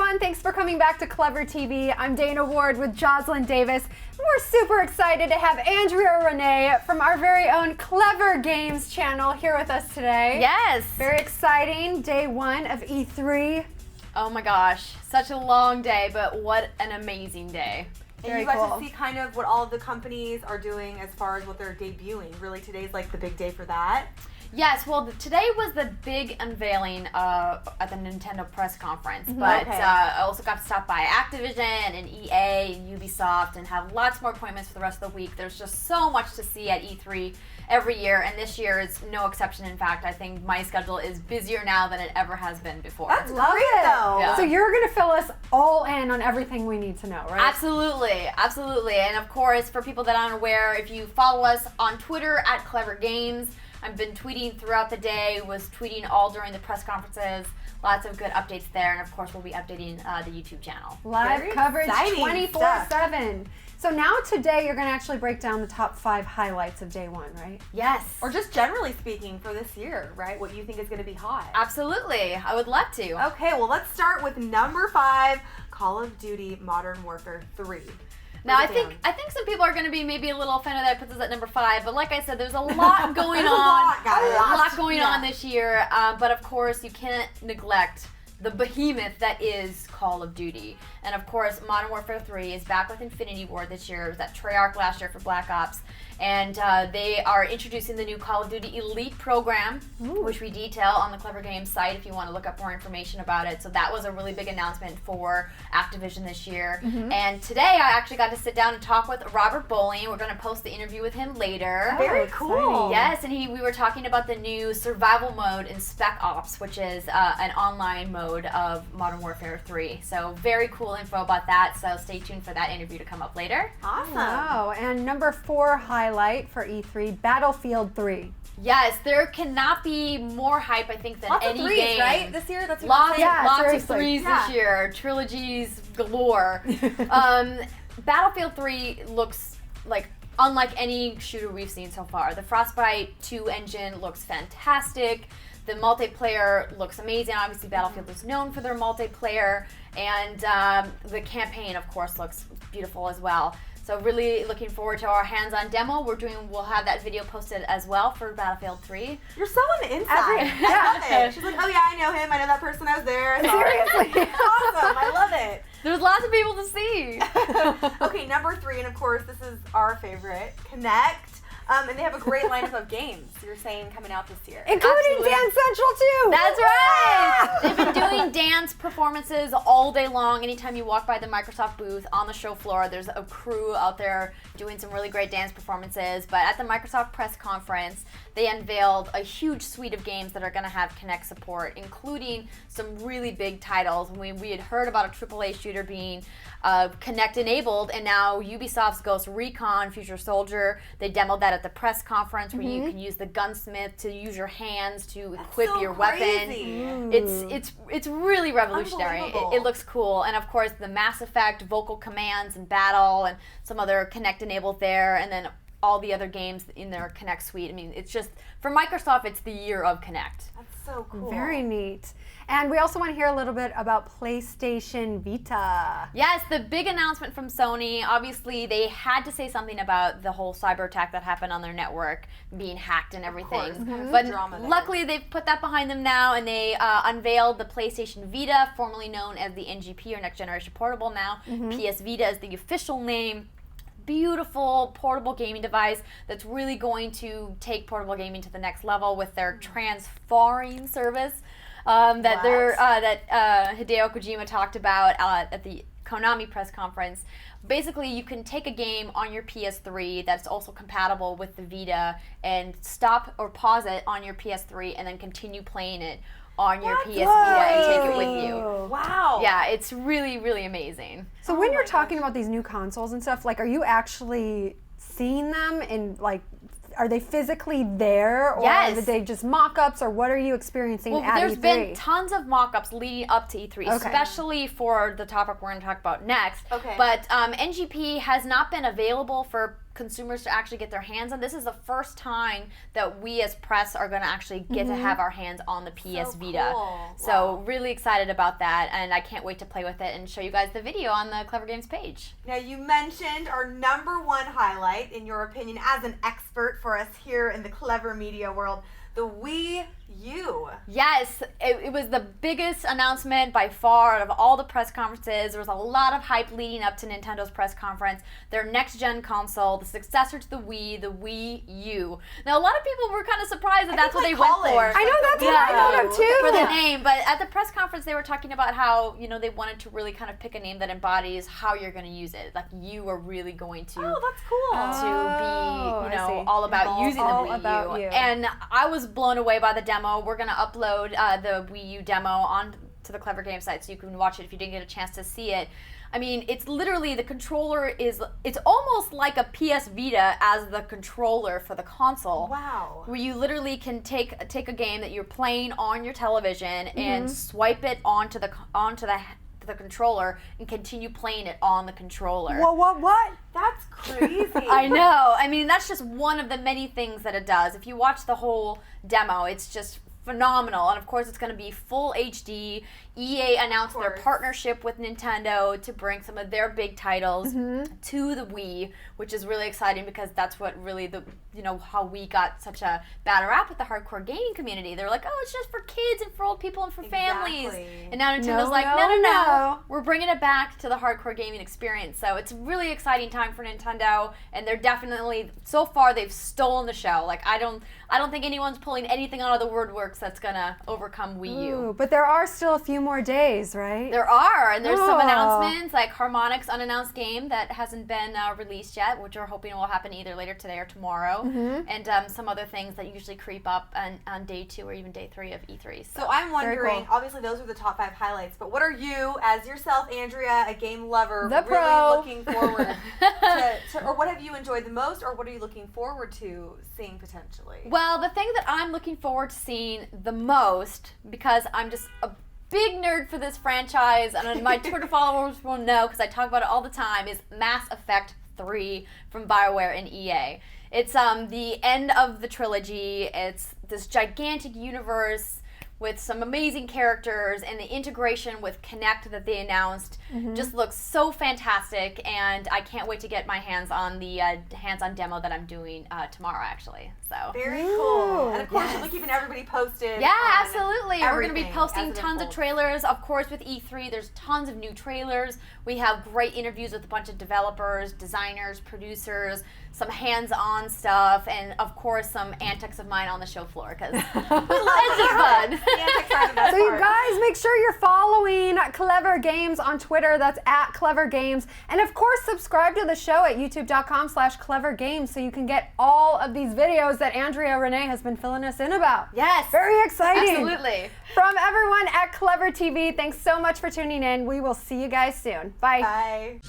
everyone. Thanks for coming back to Clever TV. I'm Dana Ward with Jocelyn Davis. And we're super excited to have Andrea Rene from our very own ClevverGames channel here with us today. Yes. Very exciting. Day one of E3. Oh my gosh, such a long day, but what an amazing day. And you got to see kind of what all of the companies are doing as far as what they're debuting. Really, today's like the big day for that. Yes, well, today was the big unveiling at the Nintendo press conference, but I also got to stop by Activision and EA and Ubisoft and have lots more appointments for the rest of the week. There's just so much to see at E3 every year, and this year is no exception. In fact, I think my schedule is busier now than it ever has been before. That's great, though. Yeah. So you're going to fill us all in on everything we need to know, right? Absolutely, absolutely. And of course, for people that aren't aware, if you follow us on Twitter at ClevverGames, I've been tweeting throughout the day, was tweeting all during the press conferences. Lots of good updates there, and of course we'll be updating the YouTube channel. Live coverage 24/7. So now today you're going to actually break down the top 5 highlights of day one, right? Yes. Or just generally speaking for this year, right? What you think is going to be hot. Absolutely. I would love to. Okay, well let's start with number 5, Call of Duty Modern Warfare 3. Now I think some people are going to be maybe a little offended that I put this at number 5, but like I said, there's a lot going on. A lot going on this year, but of course you can't neglect the behemoth that is Call of Duty. And of course, Modern Warfare 3 is back with Infinity Ward this year. It was at Treyarch last year for Black Ops. And they are introducing the new Call of Duty Elite program, which we detail on the ClevverGames site if you want to look up more information about it. So that was a really big announcement for Activision this year. And today I actually got to sit down and talk with Robert Bowling. We're going to post the interview with him later. Very cool. Yes, and we were talking about the new survival mode in Spec Ops, which is an online mode of Modern Warfare 3. So very cool info about that. So stay tuned for that interview to come up later. Awesome. Wow. And number 4 highlight for E3, Battlefield 3. Yes, there cannot be more hype, I think, than lots any of threes, game. right? This year, that's what lots of threes this year. Trilogies galore. Battlefield 3 looks like unlike any shooter we've seen so far. The Frostbite 2 engine looks fantastic. The multiplayer looks amazing. Obviously, Battlefield is known for their multiplayer, and the campaign, of course, looks beautiful as well. So really looking forward to our hands-on demo. We'll have that video posted as well for Battlefield 3. You're so on the inside. I love it. She's like, oh yeah, I know him. I know that person. I was there. Seriously. Awesome. I love it. There's lots of people to see. Okay, number 3, and of course this is our favorite, Kinect. And they have a great lineup of games, you're saying, coming out this year. Including Dance Central too! That's right! They've been doing dance performances all day long. Anytime you walk by the Microsoft booth on the show floor, there's a crew out there doing some really great dance performances. But at the Microsoft press conference, they unveiled a huge suite of games that are going to have Kinect support, including some really big titles. We had heard about a AAA shooter being Kinect enabled, and now Ubisoft's Ghost Recon Future Soldier, they demoed that at the press conference where you can use the gunsmith to use your hands to equip your weapon. It's really revolutionary. It looks cool. And of course the Mass Effect vocal commands and battle and some other Kinect enabled there, and then all the other games in their Kinect suite. I mean, it's just, for Microsoft, it's the year of Kinect. That's so cool. Very neat. And we also want to hear a little bit about PlayStation Vita. Yes, the big announcement from Sony. Obviously, they had to say something about the whole cyber attack that happened on their network, being hacked and everything. But luckily, they've put that behind them now, and they unveiled the PlayStation Vita, formerly known as the NGP, or Next Generation Portable now. PS Vita is the official name. Beautiful portable gaming device that's really going to take portable gaming to the next level with their transferring service that Hideo Kojima talked about at the Konami press conference. Basically, you can take a game on your PS3 that's also compatible with the Vita and stop or pause it on your PS3 and then continue playing it on your PS Vita and take it with you. Wow. Yeah, it's really, really amazing. So when you're talking about these new consoles and stuff, like, are you actually seeing them in, like, are they physically there, or are they just mock-ups, or what are you experiencing at E3? There's been tons of mock-ups leading up to E3, especially for the topic we're going to talk about next. But NGP has not been available for consumers to actually get their hands on. This is the first time that we as press are going to actually get to have our hands on the PS Vita. Cool. So really excited about that, and I can't wait to play with it and show you guys the video on the ClevverGames page. Now, you mentioned our #1 highlight, in your opinion, as an expert for us here in the clever media world, the Wii U. Yes, it was the biggest announcement by far out of all the press conferences. There was a lot of hype leading up to Nintendo's press conference. Their next-gen console, the successor to the Wii U. Now, a lot of people were kind of surprised that that's what they went for. I know, that's what I thought of too. For the name, but at the press conference, they were talking about how, you know, they wanted to really kind of pick a name that embodies how you're going to use it. Like, you are really going to... Oh, that's cool. To be, you know, all about using the Wii U. And I was blown away by the demo. We're going to upload the Wii U demo onto the ClevverGames site so you can watch it if you didn't get a chance to see it. I mean, it's literally, the controller is, it's almost like a PS Vita as the controller for the console. Wow. Where you literally can take a game that you're playing on your television and swipe it onto the controller and continue playing it on the controller. What? That's crazy. I know. I mean, that's just one of the many things that it does. If you watch the whole demo, it's just phenomenal. And of course, it's going to be full HD. EA announced their partnership with Nintendo to bring some of their big titles to the Wii, which is really exciting because that's what really how we got such a bad rap with the hardcore gaming community. They're like, oh, it's just for kids and for old people and for families. And now Nintendo's no. We're bringing it back to the hardcore gaming experience. So it's a really exciting time for Nintendo, and they're definitely, so far, they've stolen the show. Like, I don't think anyone's pulling anything out of the woodworks that's gonna overcome Wii U. Ooh, but there are still a few more days, right? There are, and there's some announcements, like Harmonix's unannounced game that hasn't been released yet, which we're hoping will happen either later today or tomorrow, and some other things that usually creep up on day 2 or even day 3 of E3. So I'm wondering, obviously those are the top 5 highlights, but what are you, as yourself, Andrea, a game lover, really looking forward to, or what have you enjoyed the most, or what are you looking forward to seeing potentially? Well, the thing that I'm looking forward to seeing the most, because I'm just a big nerd for this franchise, and my Twitter followers will know because I talk about it all the time, is Mass Effect 3 from BioWare and EA. It's the end of the trilogy. It's this gigantic universe with some amazing characters, and the integration with Kinect that they announced just looks so fantastic, and I can't wait to get my hands on the hands-on demo that I'm doing tomorrow, actually. So very cool. And of course, you'll be keeping everybody posted. Yeah, absolutely. We're going to be posting as it tons of trailers. Of course, with E3, there's tons of new trailers. We have great interviews with a bunch of developers, designers, producers, some hands-on stuff, and of course, some antics of mine on the show floor, because it's just fun. So you guys, make sure you're following ClevverGames on Twitter. That's @ClevverGames. And of course, subscribe to the show at youtube.com/ClevverGames so you can get all of these videos that Andrea Rene has been filling us in about. Yes. Very exciting. Absolutely. From everyone at Clever TV, thanks so much for tuning in. We will see you guys soon. Bye. Bye.